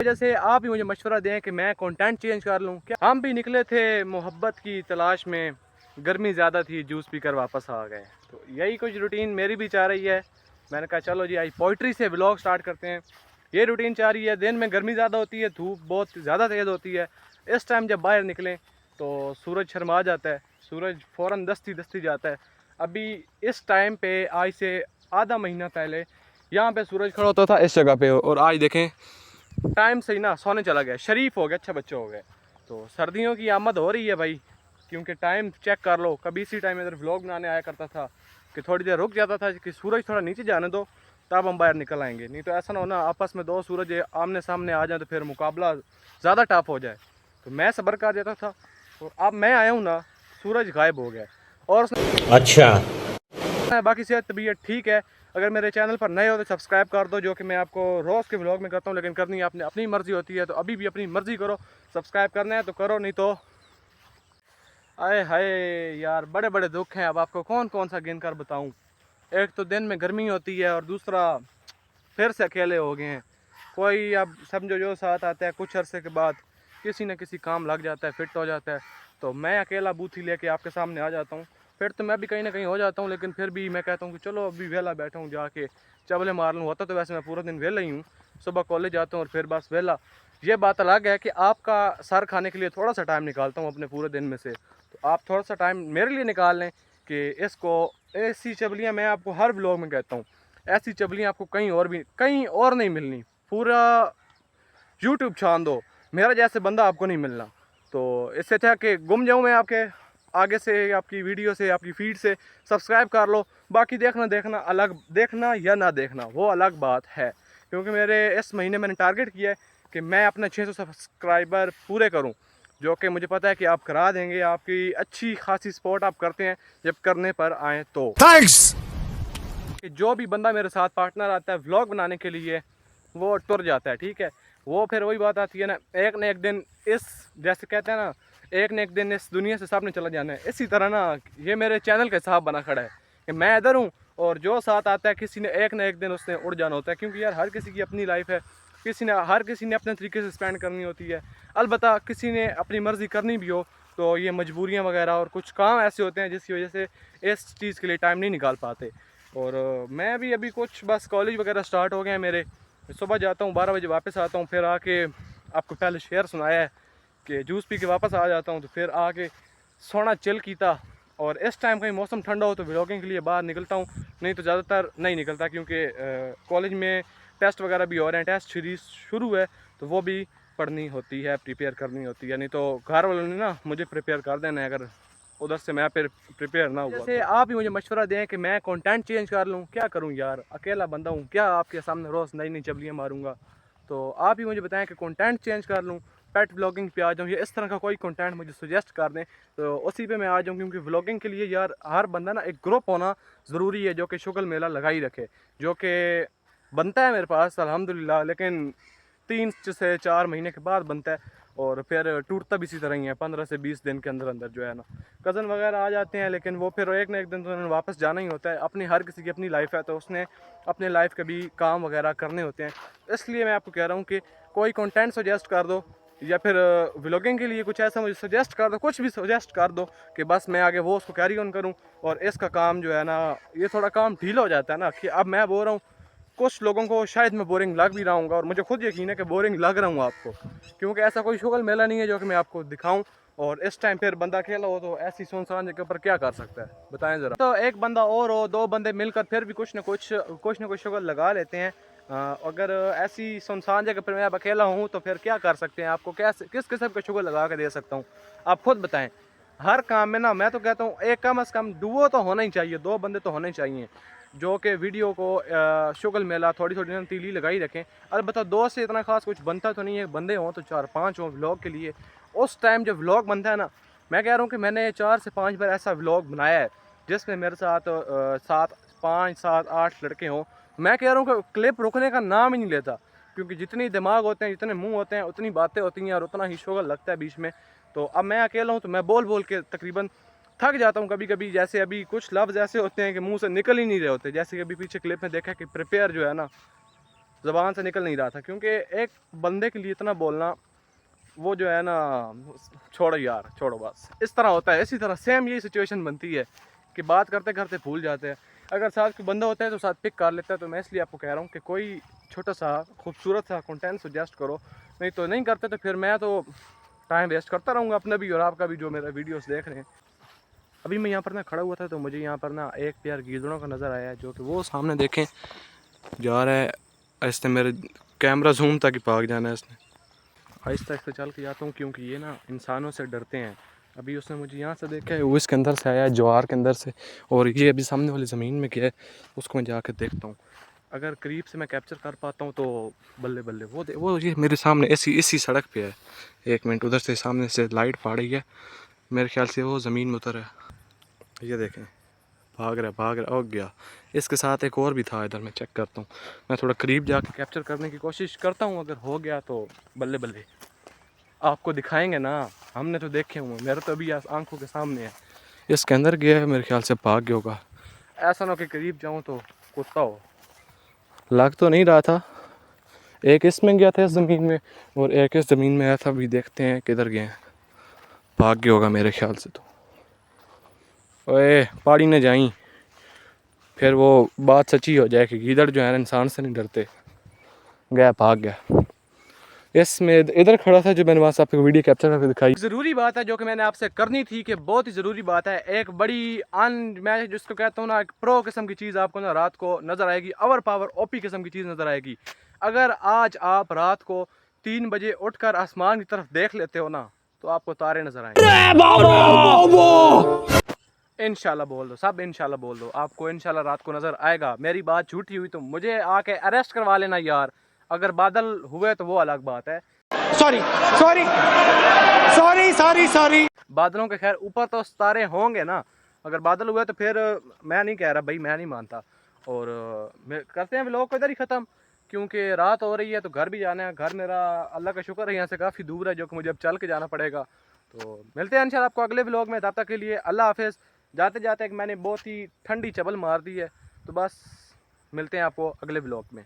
वजह से आप ही मुझे मशवरा दें कि मैं कंटेंट चेंज कर लूँ क्या। हम भी निकले थे मोहब्बत की तलाश में, गर्मी ज़्यादा थी, जूस पीकर वापस आ गए। तो यही कुछ रूटीन मेरी भी चाह रही है। मैंने कहा चलो जी आज पोइट्री से व्लॉग स्टार्ट करते हैं। ये रूटीन चाह रही है। दिन में गर्मी ज़्यादा होती है, धूप बहुत ज़्यादा तेज़ होती है। इस टाइम जब बाहर निकलें तो सूरज शर्मा जाता है, सूरज फ़ौरन दस्ती दस्ती जाता है। अभी इस टाइम पे आज से आधा महीना पहले यहाँ पे सूरज खड़ा होता था इस जगह पे, और आज देखें टाइम से ही ना सोने चला गया, शरीफ हो गया, अच्छे बच्चे हो गए। तो सर्दियों की आमद हो रही है भाई, क्योंकि टाइम चेक कर लो। कभी इसी टाइम इधर व्लॉग बनाने आया करता था कि थोड़ी देर रुक जाता था कि सूरज थोड़ा नीचे जाने दो तब हम बाहर निकल आएंगे। नहीं तो ऐसा ना हो ना आपस में दो सूरज आमने सामने आ जाए तो फिर मुकाबला ज़्यादा टफ हो जाए। तो मैं सब्र कर देता था, और अब मैं आया हूँ ना, सूरज गायब हो गया। और अच्छा, बाकी सेहत तबीयत ठीक है। अगर मेरे चैनल पर नए हो तो सब्सक्राइब कर दो, जो कि मैं आपको रोज़ के व्लॉग में करता हूँ, लेकिन करनी आपने अपनी मर्ज़ी होती है। तो अभी भी अपनी मर्ज़ी करो, सब्सक्राइब करना है तो करो, नहीं तो आए हाय यार, बड़े बड़े दुख हैं। अब आपको कौन कौन सा गिन कर बताऊँ। एक तो दिन में गर्मी होती है, और दूसरा फिर से अकेले हो गए हैं। कोई अब समझो जो साथ आता है कुछ अरसे के बाद किसी न किसी काम लग जाता है, फिट हो जाता है। तो मैं अकेला बूथी लेके आपके सामने आ जाता हूँ। फिर तो मैं भी कहीं ना कहीं हो जाता हूँ, लेकिन फिर भी मैं कहता हूँ कि चलो अभी वेला बैठा हूँ, जाके चबले मार लूँ। होता तो वैसे मैं पूरा दिन वेला ही हूँ, सुबह कॉलेज जाता हूँ और फिर बस वेला। ये बात अलग है कि आपका सर खाने के लिए थोड़ा सा टाइम निकालता हूँ अपने पूरे दिन में से। तो आप थोड़ा सा टाइम मेरे लिए निकाल लें कि इसको, ऐसी चबलियाँ मैं आपको हर ब्लॉग में कहता हूँ, ऐसी चबलियाँ आपको कहीं और नहीं मिलनी। पूरा यूट्यूब छान दो, मेरा जैसे बंदा आपको नहीं मिलना। तो इससे अच्छा कि गुम जाऊँ मैं आपके आगे से, आपकी वीडियो से, आपकी फीड से। सब्सक्राइब कर लो। बाकी देखना अलग, देखना या ना देखना वो अलग बात है, क्योंकि मेरे इस महीने मैंने टारगेट किया है कि मैं अपने 600 सब्सक्राइबर पूरे करूं, जो कि मुझे पता है कि आप करा देंगे। आपकी अच्छी खासी सपोर्ट आप करते हैं जब करने पर आएँ तो। थैंक्स। कि जो भी बंदा मेरे साथ पार्टनर आता है व्लॉग बनाने के लिए, वो टुर जाता है, ठीक है। वो फिर वही बात आती है ना, एक न एक दिन इस, जैसे कहते हैं ना, एक न एक दिन इस दुनिया से सबने चला जाना है। इसी तरह ना ये मेरे चैनल के साथ बना खड़ा है कि मैं इधर हूँ, और जो साथ आता है किसी ने एक न एक दिन उसने उड़ जाना होता है। क्योंकि यार हर किसी की अपनी लाइफ है, हर किसी ने अपने तरीके से स्पेंड करनी होती है। अलबत्ता किसी ने अपनी मर्ज़ी करनी भी हो तो ये मजबूरियाँ वगैरह और कुछ काम ऐसे होते हैं जिसकी वजह से इस चीज़ के लिए टाइम नहीं निकाल पाते। और मैं भी अभी कुछ बस कॉलेज वगैरह स्टार्ट हो गए हैं मेरे। सुबह जाता हूँ 12 बजे, वापस आता हूँ, फिर आके आपको पहले शेयर सुनाया है कि जूस पी के वापस आ जाता हूँ। तो फिर आके सोना चिल कीता, और इस टाइम कहीं मौसम ठंडा हो तो व्लॉगिंग के लिए बाहर निकलता हूँ, नहीं तो ज़्यादातर नहीं निकलता। क्योंकि कॉलेज में टेस्ट वगैरह भी हो रहे हैं, टेस्ट शुरू है, तो वो भी पढ़नी होती है, प्रिपेयर करनी होती है। नहीं तो घर वालों ने ना मुझे प्रिपेयर कर देना है, अगर उधर से मैं फिर प्रिपेयर ना हुआ। जैसे आप ही मुझे मशवरा दें कि मैं कंटेंट चेंज कर लूँ, क्या करूँ यार, अकेला बंदा हूँ, क्या आपके सामने रोज़ नई नई चबलियाँ मारूंगा। तो आप ही मुझे बताएं कि कंटेंट चेंज कर लूँ, पेट व्लॉगिंग पे आ जाऊँ, या इस तरह का कोई कंटेंट मुझे सजेस्ट कर दें तो उसी पे मैं आ जाऊँ। क्योंकि व्लॉगिंग के लिए यार हर बंदा ना एक ग्रुप होना ज़रूरी है, जो कि शुगल मेला लगा ही रखे, जो कि बनता है मेरे पास अल्हम्दुलिल्लाह, लेकिन 3 से 4 महीने के बाद बनता है, और फिर टूटता भी इसी तरह ही है 15 से 20 दिन के अंदर अंदर जो है ना। कज़न वगैरह आ जाते हैं, लेकिन वो फिर एक ना एक दिन तो उन्होंने वापस जाना ही होता है। अपनी हर किसी की अपनी लाइफ है, तो उसने अपने लाइफ के भी काम वगैरह करने होते हैं। इसलिए मैं आपको कह रहा हूँ कि कोई कंटेंट सजेस्ट कर दो, या फिर व्लॉगिंग के लिए कुछ ऐसा मुझे सजेस्ट कर दो, कुछ भी सजेस्ट कर दो कि बस मैं आगे वो उसको कैरी ऑन करूँ। और इसका काम जो है ना, ये थोड़ा काम ढीला हो जाता है ना, कि अब मैं बोल रहा हूँ, कुछ लोगों को शायद मैं बोरिंग लग भी रहा हूँ, और मुझे खुद यकीन है कि बोरिंग लग रहा हूँ आपको, क्योंकि ऐसा कोई शुगल मेला नहीं है जो कि मैं आपको दिखाऊं। और इस टाइम फिर बंदा अकेला हो तो ऐसी सुनसान जगह पर क्या कर सकता है, बताएं ज़रा। तो एक बंदा और हो, दो बंदे मिलकर फिर भी कुछ ना कुछ शुगल लगा लेते हैं। अगर ऐसी सुनसान जगह पर मैं अब अकेला हूँ तो फिर क्या कर सकते हैं, आपको कैसे किस किस्म का शुगल लगा के दे सकता हूँ, आप खुद बताएं। हर काम में ना मैं तो कहता हूँ एक कम अज़ कम डुओ तो होना ही चाहिए, दो बंदे तो होने ही चाहिए, जो कि वीडियो को शुगल मेला थोड़ी थोड़ी ना तीली लगाई रखें। अलबत्ता दो से इतना खास कुछ बनता तो नहीं है, बंदे हों तो 4-5 हों व्लॉग के लिए। उस टाइम जब व्लॉग बनता है ना, मैं कह रहा हूँ कि मैंने 4 से 5 बार ऐसा व्लॉग बनाया है जिसमें मेरे साथ 5, 7, 8 लड़के हों। मैं कह रहा हूँ कि क्लिप रुकने का नाम ही नहीं लेता, क्योंकि जितनी दिमाग होते हैं, जितने मुँह होते हैं, उतनी बातें होती हैं, और उतना ही शुगल लगता है बीच में। तो अब मैं अकेला हूँ तो मैं बोल बोल के तकरीबन थक जाता हूँ कभी कभी। जैसे अभी कुछ लफ्ज़ ऐसे होते हैं कि मुंह से निकल ही नहीं रहे होते, जैसे कि अभी पीछे क्लिप में देखा कि प्रिपेयर जो है ना, ज़बान से निकल नहीं रहा था, क्योंकि एक बंदे के लिए इतना बोलना वो जो है ना, छोड़ो यार, छोड़ो बस। इस तरह होता है, इसी तरह सेम यही सिचुएशन बनती है कि बात करते करते भूल जाते हैं। अगर साथ कोई बंदा होता है तो साथ पिक कर लेता है। तो मैं इसलिए आपको कह रहा हूँ कि कोई छोटा सा खूबसूरत सा कंटेंट सजेस्ट करो, नहीं तो नहीं करते तो फिर मैं तो टाइम वेस्ट करता रहूँगा अपना भी और आपका भी जो मेरा वीडियोस देख रहे हैं। अभी मैं यहाँ पर ना खड़ा हुआ था तो मुझे यहाँ पर ना एक पेयर गीदड़ों का नज़र आया, जो कि वो सामने देखें जा रहा है। इसने मेरे कैमरा जूम तक ही भाग जाना है इसने। आहिस्ता आहिस्ता चल के जाता हूँ, क्योंकि ये ना इंसानों से डरते हैं। अभी उसने मुझे यहाँ से देखा है, वो इसके अंदर से आया है, ज्वार के अंदर से, और ये अभी सामने वाली ज़मीन में गया है। उसको मैं जाकर देखता हूँ, अगर करीब से मैं कैप्चर कर पाता हूँ तो बल्ले बल्ले। वो ये मेरे सामने इसी सड़क पे है। एक मिनट, उधर से सामने से लाइट फाड़ रही है, मेरे ख्याल से वो ज़मीन में उतर है। ये देखें, भाग रहा हो गया। इसके साथ एक और भी था, इधर मैं चेक करता हूँ। मैं थोड़ा करीब जाकर कैप्चर करने की कोशिश करता हूँ, अगर हो गया तो बल्ले बल्ले, आपको दिखाएंगे ना। हमने तो देखे हुए, मेरे तो अभी आंखों के सामने है। इसके अंदर गया है, मेरे ख्याल से भाग गया होगा। ऐसा ना कि करीब जाऊँ तो कुत्ता हो। लग तो नहीं रहा था। एक इसमें गया था इस ज़मीन में, और एक इस ज़मीन में आया था। अभी देखते हैं किधर गए हैं, भाग गया होगा मेरे ख्याल से तो। ओए पहाड़ी ने जाई, फिर वो बात सच्ची हो जाए कि गीदड़ जो है इंसान से नहीं डरते। गया, भाग गया। इसमें इधर खड़ा था जो मैंने वहाँ से आपको वीडियो कैप्चर करके दिखाई। ज़रूरी बात है जो कि मैंने आपसे करनी थी, कि बहुत ही ज़रूरी बात है। एक बड़ी मैं जिसको कहता हूँ ना, एक प्रो किस्म की चीज़ आपको ना रात को नज़र आएगी, ओवर पावर ओपी किस्म की चीज़ नज़र आएगी। अगर आज आप रात को 3 बजे उठकर आसमान की तरफ देख लेते हो ना, तो आपको तारे नज़र आएंगे। इंशाल्लाह बोल दो, सब इंशाल्लाह बोल दो, आपको इंशाल्लाह रात को नज़र आएगा। मेरी बात झूठी हुई तो मुझे आके अरेस्ट करवा लेना यार। अगर बादल हुए तो वो अलग बात है। Sorry sorry sorry sorry sorry. बादलों के खैर ऊपर तो तारे होंगे ना। अगर बादल हुए तो फिर मैं नहीं कह रहा भाई, मैं नहीं मानता। और करते हैं व्लॉग को इधर ही ख़त्म, क्योंकि रात हो रही है तो घर भी जाना है। घर मेरा अल्लाह का शुक्र है यहाँ से काफ़ी दूर है, जो कि मुझे अब चल के जाना पड़ेगा। तो मिलते हैं इंशाल्लाह आपको अगले व्लॉग में। तब तक के लिए अल्लाह हाफिज़। जाते जाते एक मैंने बहुत ही ठंडी चबल मार दी है, तो बस मिलते हैं आपको अगले व्लॉग में।